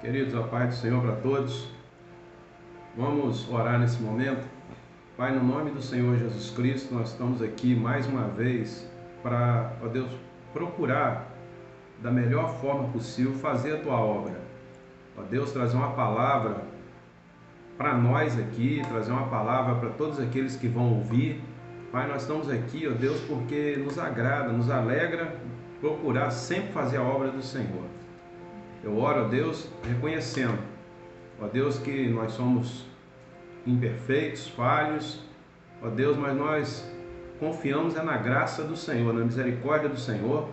Queridos, a paz do Senhor para todos. Vamos orar nesse momento. Pai, no nome do Senhor Jesus Cristo, nós estamos aqui mais uma vez para, ó Deus, procurar da melhor forma possível fazer a Tua obra. Ó Deus, trazer uma palavra para nós aqui, trazer uma palavra para todos aqueles que vão ouvir. Pai, nós estamos aqui, ó Deus, porque nos agrada, nos alegra procurar sempre fazer a obra do Senhor. Eu oro, ó Deus, reconhecendo, ó Deus, que nós somos imperfeitos, falhos, ó Deus, mas nós confiamos na graça do Senhor, na misericórdia do Senhor,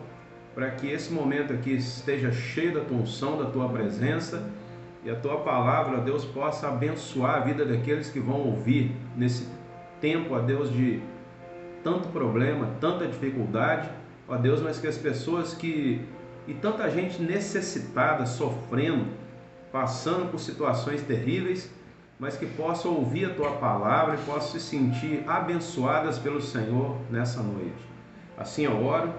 para que esse momento aqui esteja cheio da Tua unção, da Tua presença, e a Tua palavra, ó Deus, possa abençoar a vida daqueles que vão ouvir nesse tempo, ó Deus, de tanto problema, tanta dificuldade, ó Deus, mas que as pessoas e tanta gente necessitada, sofrendo, passando por situações terríveis, mas que possam ouvir a Tua palavra e possam se sentir abençoadas pelo Senhor nessa noite. Assim eu oro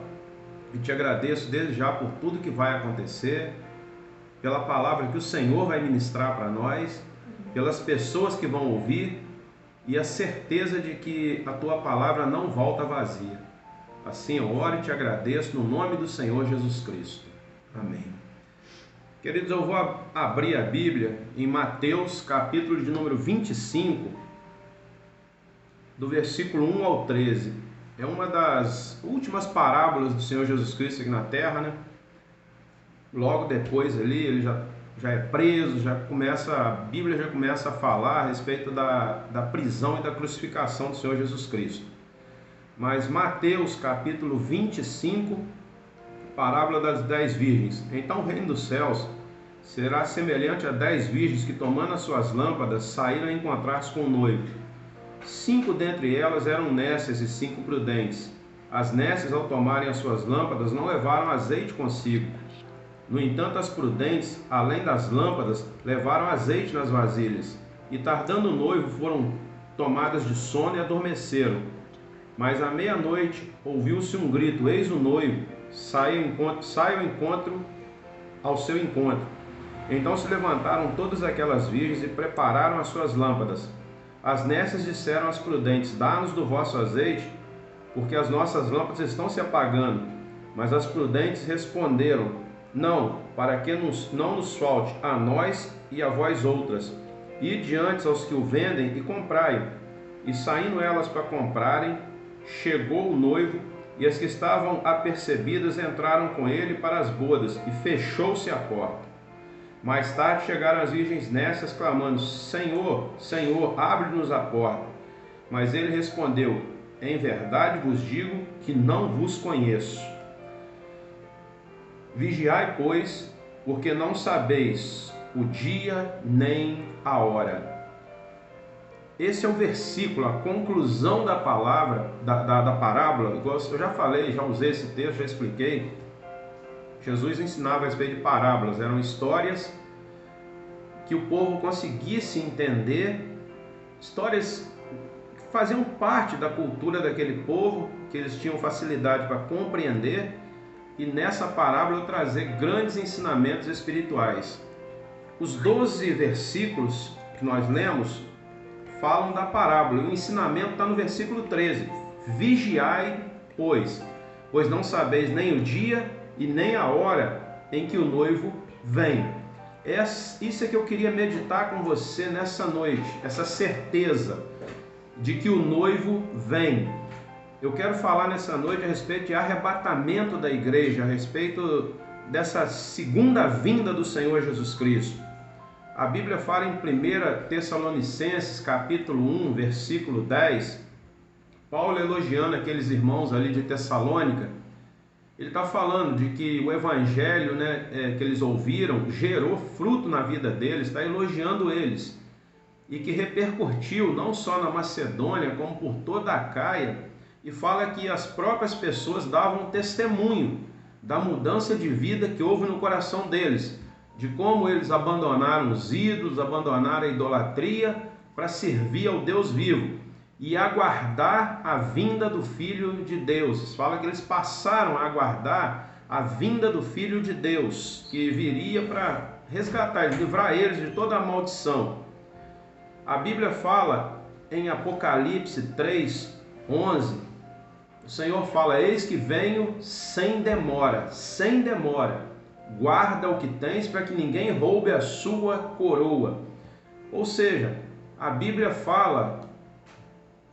e te agradeço desde já por tudo que vai acontecer, pela palavra que o Senhor vai ministrar para nós, pelas pessoas que vão ouvir e a certeza de que a Tua palavra não volta vazia. Assim eu oro e te agradeço no nome do Senhor Jesus Cristo. Amém. Queridos, eu vou abrir a Bíblia em Mateus, capítulo de número 25, do versículo 1 ao 13. É uma das últimas parábolas do Senhor Jesus Cristo aqui na terra, né? Logo depois ali, ele já é preso, a Bíblia já começa a falar a respeito da prisão e da crucificação do Senhor Jesus Cristo. Mas Mateus capítulo 25, parábola das 10 virgens. Então o reino dos céus será semelhante a 10 virgens que, tomando as suas lâmpadas, saíram a encontrar-se com o noivo. 5 dentre elas eram nécias e 5 prudentes. As nécias, ao tomarem as suas lâmpadas, não levaram azeite consigo. No entanto, as prudentes, além das lâmpadas, levaram azeite nas vasilhas. E tardando o noivo, foram tomadas de sono e adormeceram. Mas à meia-noite ouviu-se um grito: eis o noivo, saia ao seu encontro. Então se levantaram todas aquelas virgens e prepararam as suas lâmpadas. As nécias disseram às prudentes: dá-nos do vosso azeite, porque as nossas lâmpadas estão se apagando. Mas as prudentes responderam: não, para que não nos falte a nós e a vós outras. Ide antes aos que o vendem e comprai-o. E saindo elas para comprarem, chegou o noivo, e as que estavam apercebidas entraram com ele para as bodas, e fechou-se a porta. Mais tarde chegaram as virgens nécias, clamando: Senhor, Senhor, abre-nos a porta. Mas ele respondeu: em verdade vos digo que não vos conheço. Vigiai, pois, porque não sabeis o dia nem a hora. Esse é o versículo, a conclusão da palavra, da parábola. Eu já falei, já usei esse texto, já expliquei. Jesus ensinava a respeito de parábolas, eram histórias que o povo conseguisse entender, histórias que faziam parte da cultura daquele povo, que eles tinham facilidade para compreender, e nessa parábola trazer grandes ensinamentos espirituais. Os 12 versículos que nós lemos falam da parábola. O ensinamento está no versículo 13. Vigiai, pois não sabeis nem o dia e nem a hora em que o noivo vem. Isso é que eu queria meditar com você nessa noite, essa certeza de que o noivo vem. Eu quero falar nessa noite a respeito de arrebatamento da igreja, a respeito dessa segunda vinda do Senhor Jesus Cristo. A Bíblia fala em 1 Tessalonicenses, capítulo 1, versículo 10, Paulo elogiando aqueles irmãos ali de Tessalônica. Ele está falando de que o evangelho, que eles ouviram gerou fruto na vida deles, está elogiando eles, e que repercutiu não só na Macedônia, como por toda a Acaia, e fala que as próprias pessoas davam testemunho da mudança de vida que houve no coração deles, de como eles abandonaram os ídolos, abandonaram a idolatria para servir ao Deus vivo e aguardar a vinda do Filho de Deus. Fala que eles passaram a aguardar a vinda do Filho de Deus, que viria para resgatar, livrar eles de toda a maldição. A Bíblia fala em Apocalipse 3:11, o Senhor fala: eis que venho sem demora, sem demora. Guarda o que tens para que ninguém roube a sua coroa. Ou seja, a Bíblia fala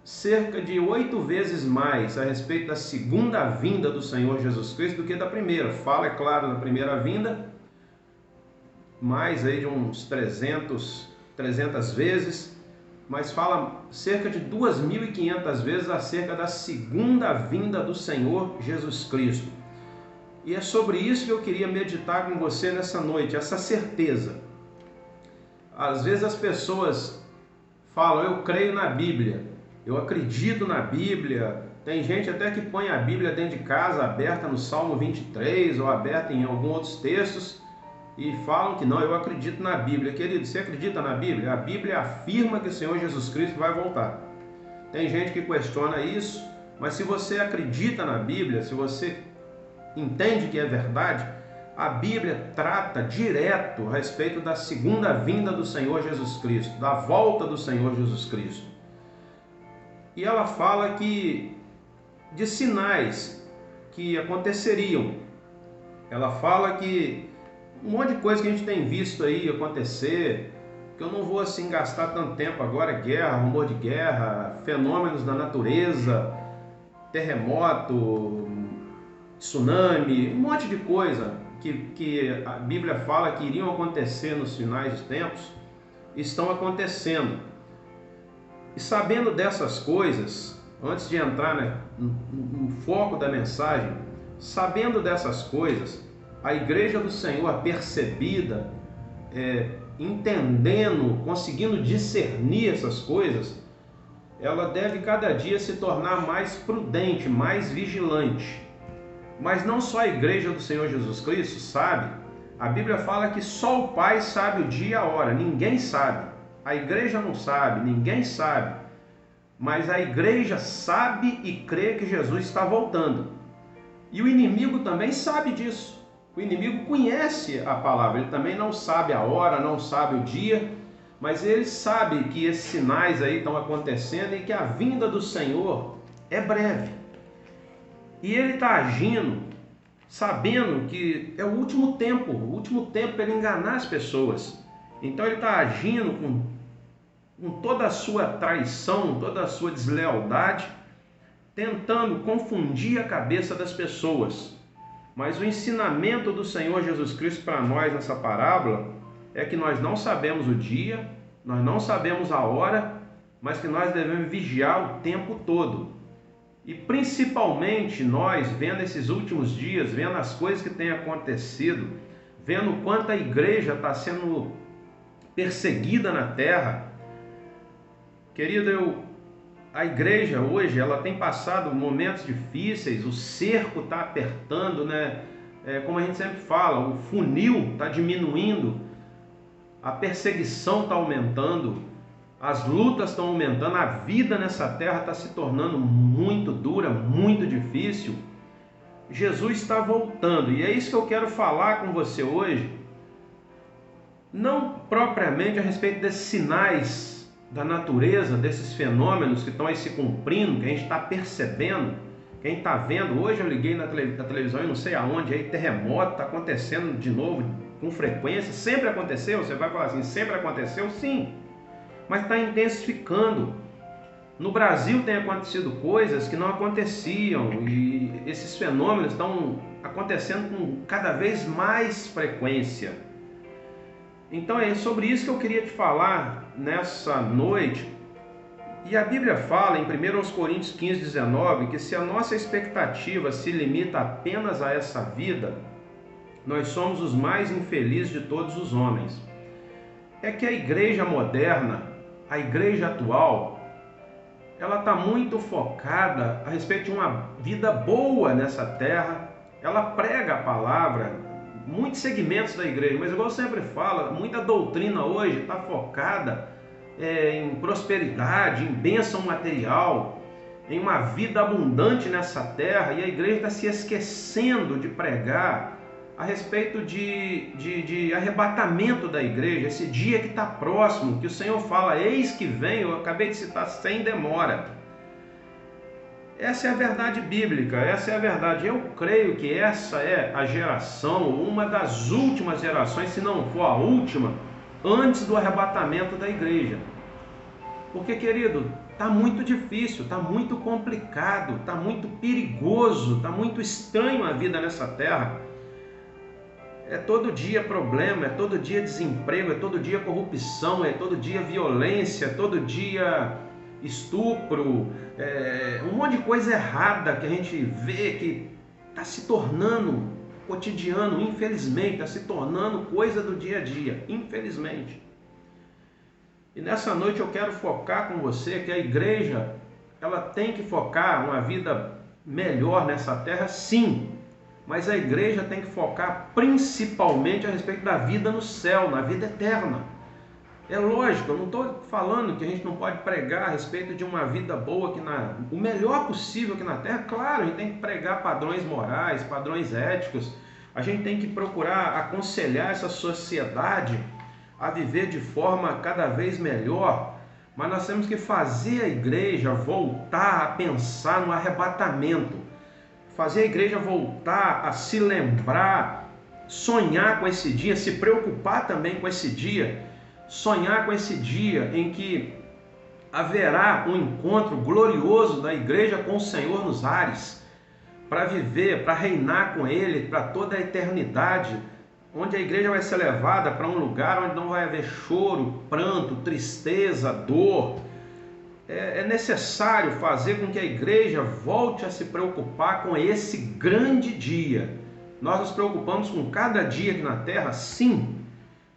cerca de 8 vezes mais a respeito da segunda vinda do Senhor Jesus Cristo do que da primeira. Fala, é claro, da primeira vinda, mais aí de uns 300 vezes, mas fala cerca de 2.500 vezes acerca da segunda vinda do Senhor Jesus Cristo. E é sobre isso que eu queria meditar com você nessa noite, essa certeza. Às vezes as pessoas falam: eu creio na Bíblia, eu acredito na Bíblia. Tem gente até que põe a Bíblia dentro de casa, aberta no Salmo 23 ou aberta em alguns outros textos, e falam que não, eu acredito na Bíblia. Querido, você acredita na Bíblia? A Bíblia afirma que o Senhor Jesus Cristo vai voltar. Tem gente que questiona isso, mas se você acredita na Bíblia, se você entende que é verdade, a Bíblia trata direto a respeito da segunda vinda do Senhor Jesus Cristo, da volta do Senhor Jesus Cristo. E ela fala que de sinais que aconteceriam. Ela fala que um monte de coisa que a gente tem visto aí acontecer, que eu não vou assim gastar tanto tempo agora: guerra, rumor de guerra, fenômenos da natureza, terremoto, tsunami, um monte de coisa que a Bíblia fala que iriam acontecer nos finais dos tempos, estão acontecendo. E sabendo dessas coisas, antes de entrar no foco da mensagem, sabendo dessas coisas, a igreja do Senhor apercebida, entendendo, conseguindo discernir essas coisas, ela deve cada dia se tornar mais prudente, mais vigilante. Mas não só a igreja do Senhor Jesus Cristo sabe. A Bíblia fala que só o Pai sabe o dia e a hora, ninguém sabe. A igreja não sabe, ninguém sabe. Mas a igreja sabe e crê que Jesus está voltando. E o inimigo também sabe disso. O inimigo conhece a palavra, ele também não sabe a hora, não sabe o dia, mas ele sabe que esses sinais aí estão acontecendo e que a vinda do Senhor é breve. E ele está agindo, sabendo que é o último tempo para ele enganar as pessoas. Então ele está agindo com toda a sua traição, toda a sua deslealdade, tentando confundir a cabeça das pessoas. Mas o ensinamento do Senhor Jesus Cristo para nós nessa parábola é que nós não sabemos o dia, nós não sabemos a hora, mas que nós devemos vigiar o tempo todo. E principalmente nós, vendo esses últimos dias, vendo as coisas que têm acontecido, vendo o quanto a igreja está sendo perseguida na terra. Querido, a igreja hoje ela tem passado momentos difíceis, o cerco está apertando, né? Como a gente sempre fala, o funil está diminuindo, a perseguição está aumentando, as lutas estão aumentando, a vida nessa terra está se tornando muito dura, muito difícil. Jesus está voltando, e é isso que eu quero falar com você hoje, não propriamente a respeito desses sinais da natureza, desses fenômenos que estão aí se cumprindo, que a gente está percebendo, que a gente está vendo. Hoje eu liguei na televisão e não sei aonde, aí terremoto está acontecendo de novo com frequência. Sempre aconteceu? Você vai falar assim, sempre aconteceu? Sim, mas está intensificando. No Brasil tem acontecido coisas que não aconteciam, e esses fenômenos estão acontecendo com cada vez mais frequência. Então é sobre isso que eu queria te falar nessa noite. E a Bíblia fala em 1 Coríntios 15:19 que se a nossa expectativa se limita apenas a essa vida, nós somos os mais infelizes de todos os homens. É que a igreja moderna, a igreja atual, ela está muito focada a respeito de uma vida boa nessa terra. Ela prega a palavra, muitos segmentos da igreja, mas igual eu sempre falo, muita doutrina hoje está focada em prosperidade, em bênção material, em uma vida abundante nessa terra, e a igreja está se esquecendo de pregar a respeito de arrebatamento da igreja, esse dia que está próximo, que o Senhor fala, eis que vem, eu acabei de citar, sem demora. Essa é a verdade bíblica, essa é a verdade. Eu creio que essa é a geração, uma das últimas gerações, se não for a última, antes do arrebatamento da igreja. Porque, querido, está muito difícil, está muito complicado, está muito perigoso, está muito estranho a vida nessa terra. É todo dia problema, é todo dia desemprego, é todo dia corrupção, é todo dia violência, é todo dia estupro, um monte de coisa errada que a gente vê que está se tornando cotidiano, infelizmente, está se tornando coisa do dia a dia, infelizmente. E nessa noite eu quero focar com você que a igreja, ela tem que focar uma vida melhor nessa terra, sim, mas a igreja tem que focar principalmente a respeito da vida no céu, na vida eterna. É lógico, eu não estou falando que a gente não pode pregar a respeito de uma vida boa, o melhor possível aqui na terra. Claro, a gente tem que pregar padrões morais, padrões éticos, a gente tem que procurar aconselhar essa sociedade a viver de forma cada vez melhor, mas nós temos que fazer a igreja voltar a pensar no arrebatamento, fazer a igreja voltar a se lembrar, sonhar com esse dia, se preocupar também com esse dia, sonhar com esse dia em que haverá um encontro glorioso da igreja com o Senhor nos ares, para viver, para reinar com Ele para toda a eternidade, onde a igreja vai ser levada para um lugar onde não vai haver choro, pranto, tristeza, dor. É necessário fazer com que a igreja volte a se preocupar com esse grande dia. Nós nos preocupamos com cada dia aqui na terra, sim,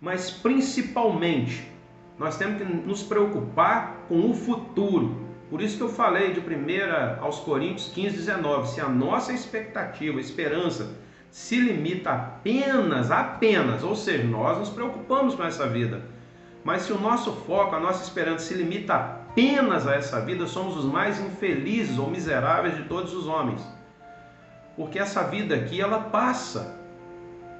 mas principalmente nós temos que nos preocupar com o futuro. Por isso que eu falei de 1 aos Coríntios 15:19, se a nossa expectativa, esperança, se limita apenas, ou seja, nós nos preocupamos com essa vida, mas se o nosso foco, a nossa esperança se limita apenas a essa vida, somos os mais infelizes ou miseráveis de todos os homens, porque essa vida aqui, ela passa.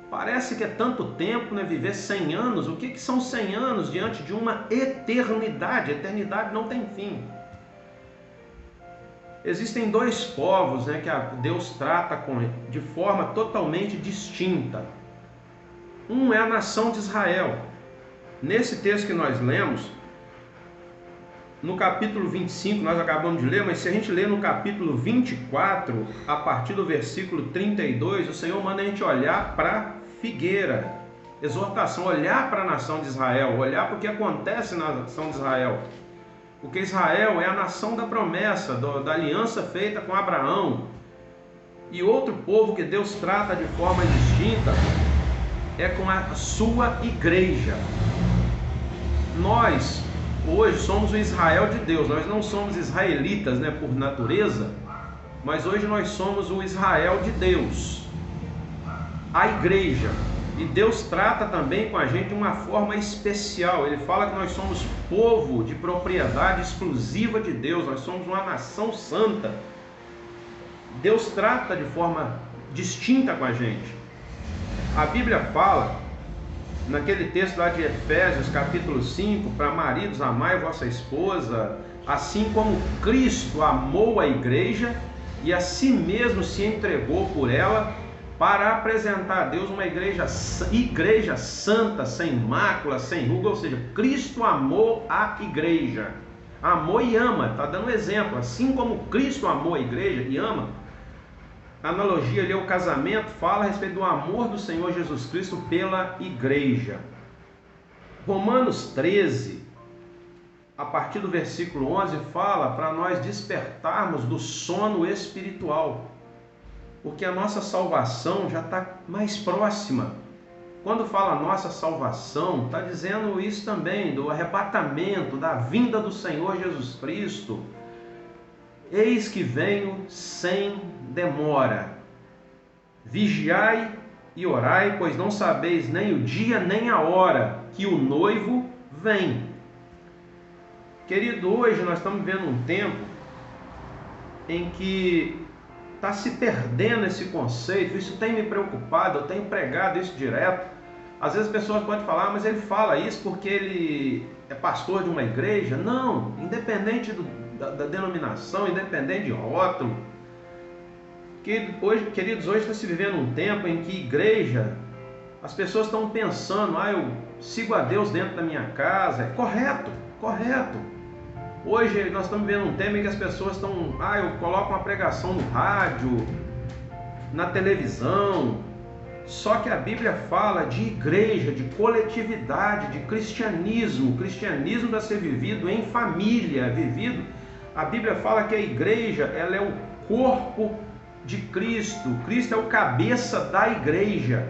Parece que é tanto tempo, né? Viver 100 anos, o que são 100 anos diante de uma eternidade? A eternidade não tem fim. Existem dois povos, né, que Deus trata de forma totalmente distinta. Um é a nação de Israel. Nesse texto que nós lemos, no capítulo 25, nós acabamos de ler, mas se a gente ler no capítulo 24, a partir do versículo 32, o Senhor manda a gente olhar para a figueira. Exortação, olhar para a nação de Israel, olhar para o que acontece na nação de Israel. Porque Israel é a nação da promessa, da aliança feita com Abraão. E outro povo que Deus trata de forma distinta é com a sua igreja. Nós, hoje, somos o Israel de Deus. Nós não somos israelitas, né, por natureza, mas hoje nós somos o Israel de Deus, a igreja. E Deus trata também com a gente de uma forma especial. Ele fala que nós somos povo de propriedade exclusiva de Deus. Nós somos uma nação santa. Deus trata de forma distinta com a gente. A Bíblia fala, naquele texto lá de Efésios, capítulo 5, para maridos, amai vossa esposa, assim como Cristo amou a igreja e a si mesmo se entregou por ela, para apresentar a Deus uma igreja santa, sem mácula, sem ruga. Ou seja, Cristo amou a igreja, amou e ama, está dando exemplo, assim como Cristo amou a igreja e ama. A analogia ali ao casamento fala a respeito do amor do Senhor Jesus Cristo pela igreja. Romanos 13, a partir do versículo 11, fala para nós despertarmos do sono espiritual, porque a nossa salvação já está mais próxima. Quando fala nossa salvação, está dizendo isso também, do arrebatamento, da vinda do Senhor Jesus Cristo. Eis que venho sem demora. Vigiai e orai, pois não sabeis nem o dia nem a hora que o noivo vem. Querido, hoje nós estamos vivendo um tempo em que está se perdendo esse conceito. Isso tem me preocupado, eu tenho pregado isso direto. Às vezes as pessoas podem falar, mas ele fala isso porque ele é pastor de uma igreja. Não, independente da denominação, independente de rótulo. Queridos, hoje está se vivendo um tempo em que igreja, as pessoas estão pensando, eu sigo a Deus dentro da minha casa. É correto, correto. Hoje nós estamos vivendo um tempo em que as pessoas estão, eu coloco uma pregação no rádio, na televisão. Só que a Bíblia fala de igreja, de coletividade, de cristianismo. O cristianismo deve ser vivido em família, vivido. A Bíblia fala que a igreja, ela é o corpo de Cristo. Cristo é o cabeça da igreja.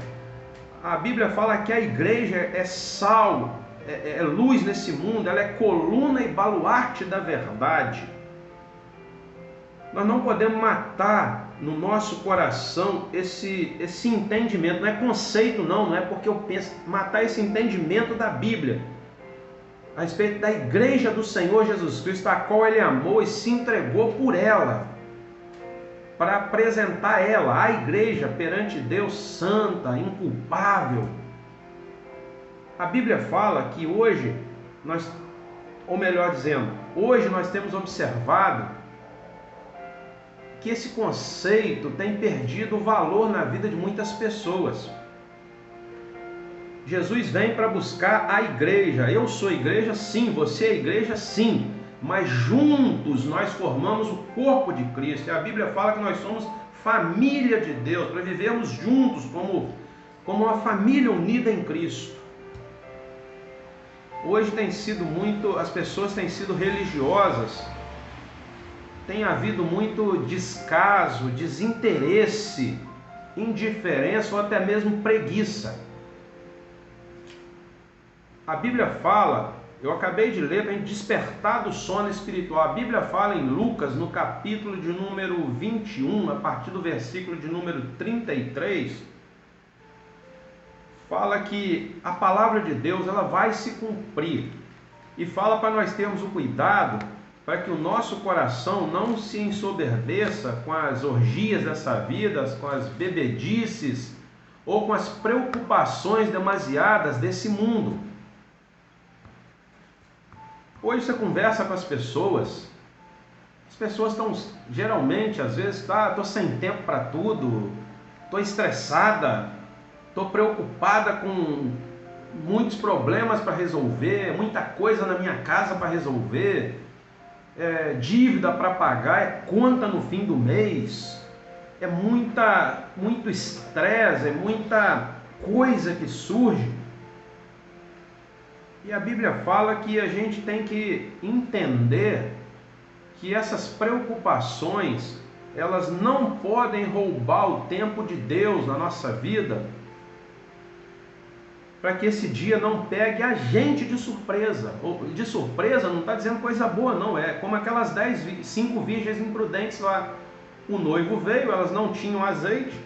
A Bíblia fala que a igreja é sal, é luz nesse mundo, ela é coluna e baluarte da verdade. Nós não podemos matar no nosso coração esse entendimento. Não é conceito, não é porque eu penso. Matar esse entendimento da Bíblia a respeito da igreja do Senhor Jesus Cristo, a qual Ele amou e se entregou por ela, para apresentar ela, a igreja, perante Deus, santa, inculpável. A Bíblia fala que hoje hoje nós temos observado que esse conceito tem perdido o valor na vida de muitas pessoas. Jesus vem para buscar a igreja. Eu sou igreja, sim. Você é igreja, sim. Mas juntos nós formamos o corpo de Cristo. E a Bíblia fala que nós somos família de Deus, para vivermos juntos como uma família unida em Cristo. Hoje as pessoas têm sido religiosas, tem havido muito descaso, desinteresse, indiferença ou até mesmo preguiça. A Bíblia fala, eu acabei de ler, para a gente despertar do sono espiritual. A Bíblia fala em Lucas, no capítulo de número 21, a partir do versículo de número 33, fala que a palavra de Deus ela vai se cumprir. E fala para nós termos o cuidado para que o nosso coração não se ensoberbeça com as orgias dessa vida, com as bebedices ou com as preocupações demasiadas desse mundo. Hoje você conversa com as pessoas estão geralmente, às vezes, estou sem tempo para tudo, estou estressada, estou preocupada com muitos problemas para resolver, muita coisa na minha casa para resolver, dívida para pagar, é conta no fim do mês, é muito estresse, é muita coisa que surge. E a Bíblia fala que a gente tem que entender que essas preocupações, elas não podem roubar o tempo de Deus na nossa vida, para que esse dia não pegue a gente de surpresa. De surpresa não está dizendo coisa boa, não. É como aquelas 5 virgens imprudentes lá. O noivo veio, elas não tinham azeite,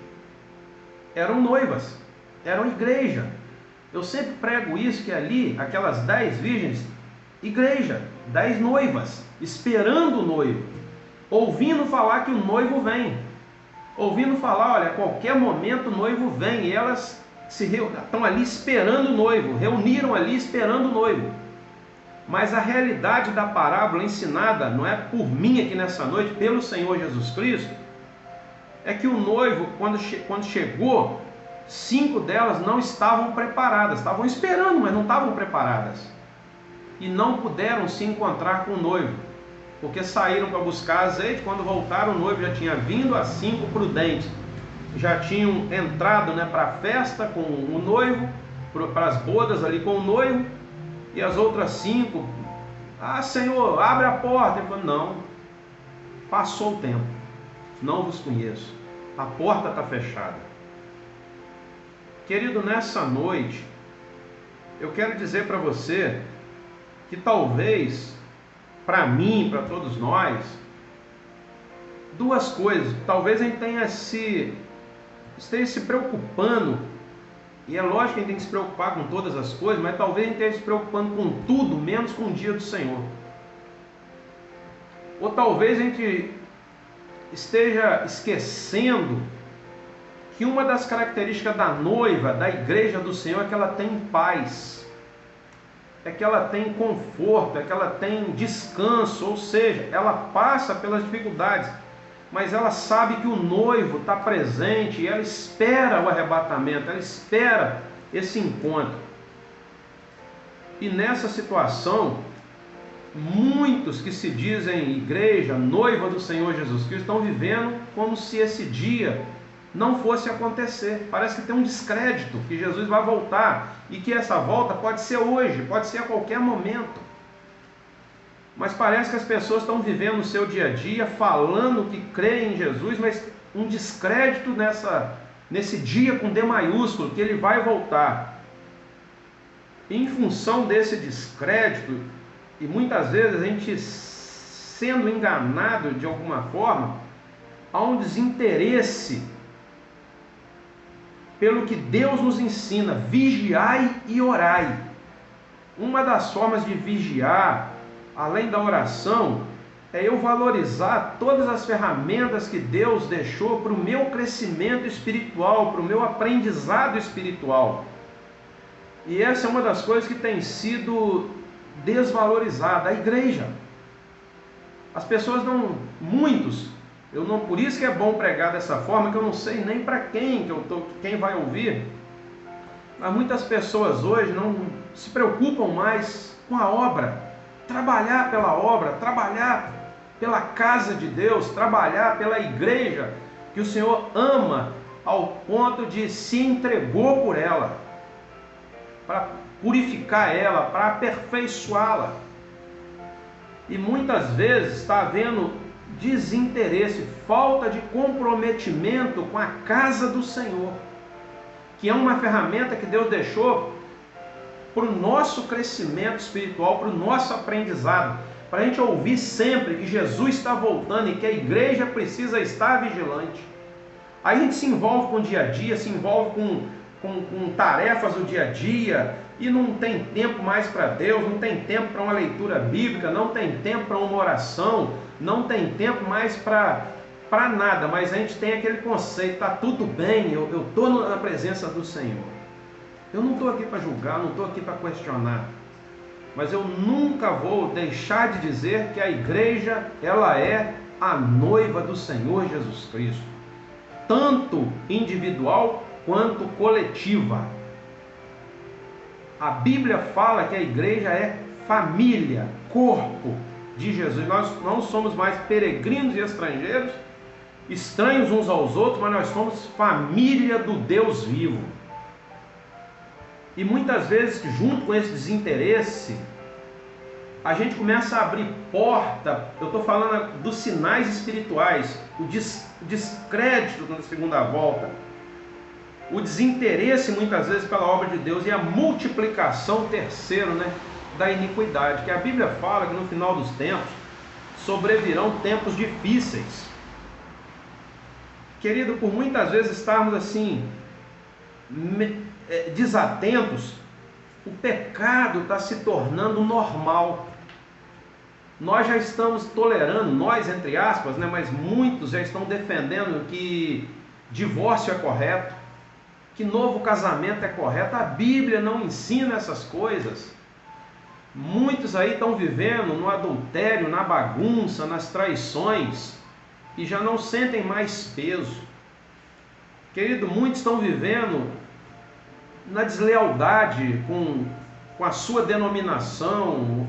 eram noivas, eram igreja. Eu sempre prego isso, que ali, aquelas 10 virgens, igreja, 10 noivas, esperando o noivo, ouvindo falar que o noivo vem, ouvindo falar, olha, a qualquer momento o noivo vem, e elas estão ali esperando o noivo, reuniram ali esperando o noivo. Mas a realidade da parábola ensinada, não é por mim aqui nessa noite, pelo Senhor Jesus Cristo, é que o noivo, quando chegou, 5 delas não estavam preparadas, estavam esperando, mas não estavam preparadas. E não puderam se encontrar com o noivo, porque saíram para buscar azeite. Quando voltaram, o noivo já tinha vindo. As 5 prudentes já tinham entrado para a festa com o noivo, para as bodas ali com o noivo. E as outras 5, Senhor, abre a porta. Ele falou, não, passou o tempo, não vos conheço, a porta está fechada. Querido, nessa noite, eu quero dizer para você que talvez, para mim, para todos nós, 2 coisas. Talvez a gente esteja se preocupando, e é lógico que a gente tem que se preocupar com todas as coisas, mas talvez a gente esteja se preocupando com tudo, menos com o dia do Senhor. Ou talvez a gente esteja esquecendo que uma das características da noiva, da igreja do Senhor, é que ela tem paz, é que ela tem conforto, é que ela tem descanso, ou seja, ela passa pelas dificuldades, mas ela sabe que o noivo está presente e ela espera o arrebatamento, ela espera esse encontro. E nessa situação, muitos que se dizem igreja, noiva do Senhor Jesus Cristo, estão vivendo como se esse dia não fosse acontecer. Parece que tem um descrédito, que Jesus vai voltar e que essa volta pode ser hoje, pode ser a qualquer momento. Mas parece que as pessoas estão vivendo o seu dia a dia, falando que creem em Jesus, mas um descrédito nesse dia com D maiúsculo, que ele vai voltar. Em função desse descrédito, e muitas vezes a gente sendo enganado de alguma forma, há um desinteresse pelo que Deus nos ensina: vigiai e orai. Uma das formas de vigiar, além da oração, é eu valorizar todas as ferramentas que Deus deixou para o meu crescimento espiritual, para o meu aprendizado espiritual. E essa é uma das coisas que tem sido desvalorizada, a igreja. As pessoas não, muitos, por isso que é bom pregar dessa forma, que eu não sei nem para quem quem vai ouvir. Mas muitas pessoas hoje não se preocupam mais com a obra, trabalhar pela obra, trabalhar pela casa de Deus, trabalhar pela igreja que o Senhor ama ao ponto de se entregou por ela, para purificar ela, para aperfeiçoá-la. E muitas vezes está havendo desinteresse, falta de comprometimento com a casa do Senhor, que é uma ferramenta que Deus deixou para o nosso crescimento espiritual, para o nosso aprendizado, para a gente ouvir sempre que Jesus está voltando e que a igreja precisa estar vigilante. Aí a gente se envolve com o dia a dia, se envolve com tarefas do dia a dia, e não tem tempo mais para Deus, não tem tempo para uma leitura bíblica, não tem tempo para uma oração, não tem tempo mais para nada. Mas a gente tem aquele conceito: está tudo bem, eu estou na presença do Senhor. Eu não estou aqui para julgar, não estou aqui para questionar, mas eu nunca vou deixar de dizer que a igreja, ela é a noiva do Senhor Jesus Cristo, tanto individual quanto coletiva. A Bíblia fala que a igreja é família, corpo de Jesus. Nós não somos mais peregrinos e estrangeiros, estranhos uns aos outros, mas nós somos família do Deus vivo. E muitas vezes, junto com esse desinteresse, a gente começa a abrir porta. Eu estou falando dos sinais espirituais, o descrédito na segunda volta, o desinteresse muitas vezes pela obra de Deus e a multiplicação, terceiro, da iniquidade, que a Bíblia fala que no final dos tempos sobrevirão tempos difíceis. Querido, por muitas vezes estarmos assim desatentos, o pecado está se tornando normal. Nós já estamos tolerando, nós entre aspas, mas muitos já estão defendendo que divórcio é correto, que novo casamento é correto. A Bíblia não ensina essas coisas. Muitos aí estão vivendo no adultério, na bagunça, nas traições, e já não sentem mais peso. Querido, muitos estão vivendo na deslealdade com a sua denominação,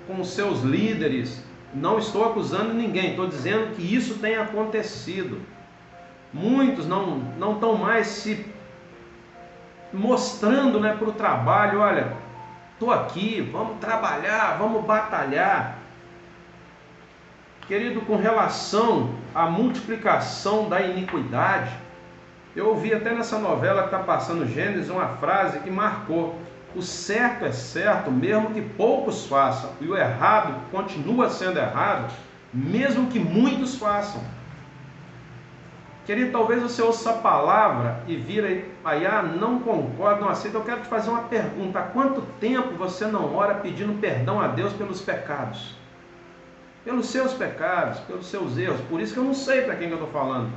com os seus líderes. Não estou acusando ninguém, estou dizendo que isso tem acontecido. Muitos não estão mais se mostrando para o trabalho: olha, estou aqui, vamos trabalhar, vamos batalhar. Querido, com relação à multiplicação da iniquidade, eu ouvi até nessa novela que está passando Gênesis uma frase que marcou: o certo é certo, mesmo que poucos façam, e o errado continua sendo errado, mesmo que muitos façam. Querido, talvez você ouça a palavra e vira aí, não concordo, não aceito. Eu quero te fazer uma pergunta: há quanto tempo você não ora pedindo perdão a Deus pelos pecados? pelos seus pecados, pelos seus erros. Por isso que eu não sei para quem que eu estou falando.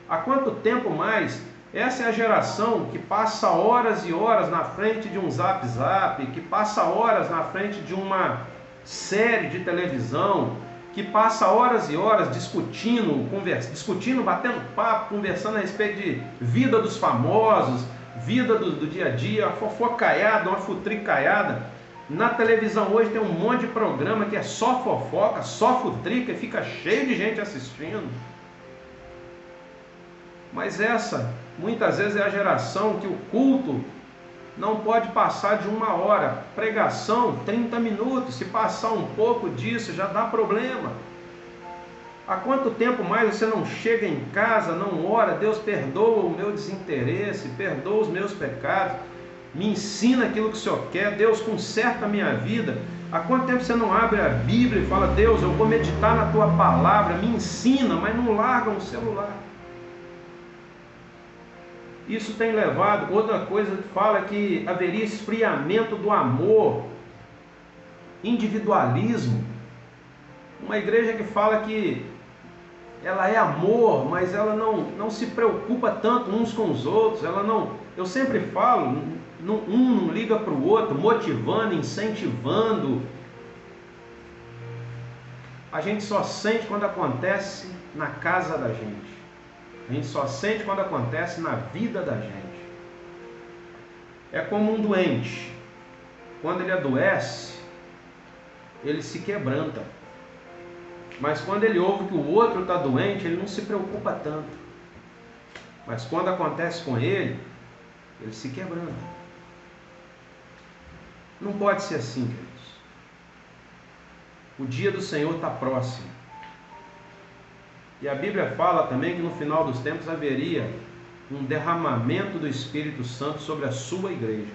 Há quanto tempo mais? Essa é a geração que passa horas e horas na frente de um zap, que passa horas na frente de uma série de televisão, que passa horas e horas discutindo, batendo papo, conversando a respeito de vida dos famosos, vida do dia a dia, uma fofocaiada, uma futricaiada. Na televisão hoje tem um monte de programa que é só fofoca, só futrica, e fica cheio de gente assistindo. Mas essa, muitas vezes, é a geração que o culto não pode passar de 1 hora. Pregação, 30 minutos. Se passar um pouco disso, já dá problema. Há quanto tempo mais você não chega em casa, não ora? Deus, perdoa o meu desinteresse, perdoa os meus pecados, me ensina aquilo que o Senhor quer. Deus, conserta a minha vida. Há quanto tempo você não abre a Bíblia e fala: Deus, eu vou meditar na Tua palavra, me ensina, mas não larga o celular. Isso tem levado, outra coisa que fala que haveria esfriamento do amor, individualismo. Uma igreja que fala que ela é amor, mas ela não se preocupa tanto uns com os outros. Eu sempre falo, um não liga para o outro, motivando, incentivando. A gente só sente quando acontece na casa da gente. A gente só sente quando acontece na vida da gente. É como um doente. Quando ele adoece, ele se quebranta. Mas quando ele ouve que o outro está doente, ele não se preocupa tanto. Mas quando acontece com ele, ele se quebranta. Não pode ser assim, queridos. O dia do Senhor está próximo. E a Bíblia fala também que no final dos tempos haveria um derramamento do Espírito Santo sobre a sua igreja.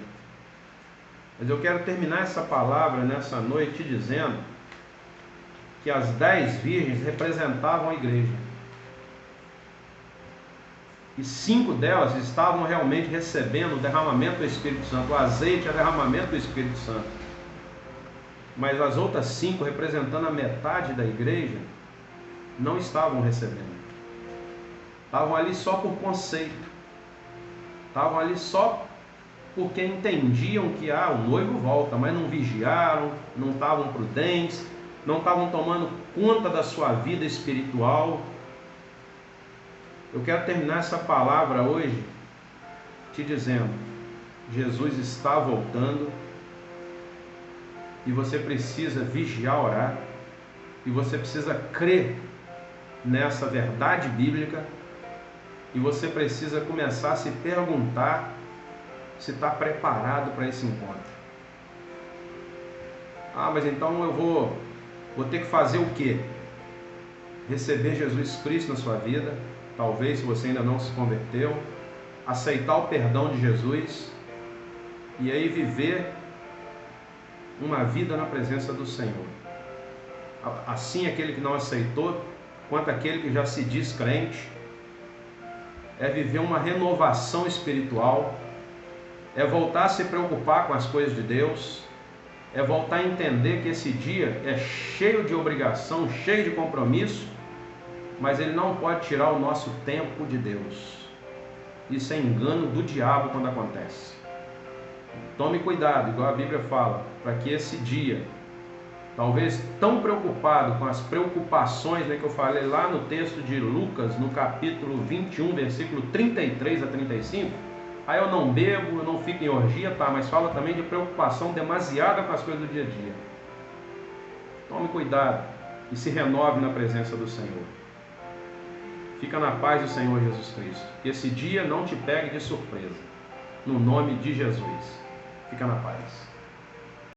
Mas eu quero terminar essa palavra nessa noite dizendo que as 10 virgens representavam a igreja. E 5 delas estavam realmente recebendo o derramamento do Espírito Santo. O azeite é o derramamento do Espírito Santo. Mas as outras 5, representando a metade da igreja, não estavam recebendo. Estavam ali só por conceito. Estavam ali só porque entendiam que o noivo volta, mas não vigiaram, não estavam prudentes, não estavam tomando conta da sua vida espiritual. Eu quero terminar essa palavra hoje te dizendo: Jesus está voltando e você precisa vigiar, orar, e você precisa crer nessa verdade bíblica, e você precisa começar a se perguntar se está preparado para esse encontro. Mas então eu vou ter que fazer o quê? Receber Jesus Cristo na sua vida, talvez, se você ainda não se converteu, aceitar o perdão de Jesus, e aí viver uma vida na presença do Senhor. Assim, aquele que não aceitou, quanto aquele que já se diz crente, é viver uma renovação espiritual, é voltar a se preocupar com as coisas de Deus, é voltar a entender que esse dia é cheio de obrigação, cheio de compromisso, mas ele não pode tirar o nosso tempo de Deus. Isso é engano do diabo quando acontece. Tome cuidado, igual a Bíblia fala, para que esse dia, talvez tão preocupado com as preocupações, que eu falei lá no texto de Lucas, no capítulo 21, versículo 33 a 35, eu não bebo, eu não fico em orgia, mas fala também de preocupação demasiada com as coisas do dia a dia. Tome cuidado e se renove na presença do Senhor. Fica na paz do Senhor Jesus Cristo. Que esse dia não te pegue de surpresa. No nome de Jesus. Fica na paz.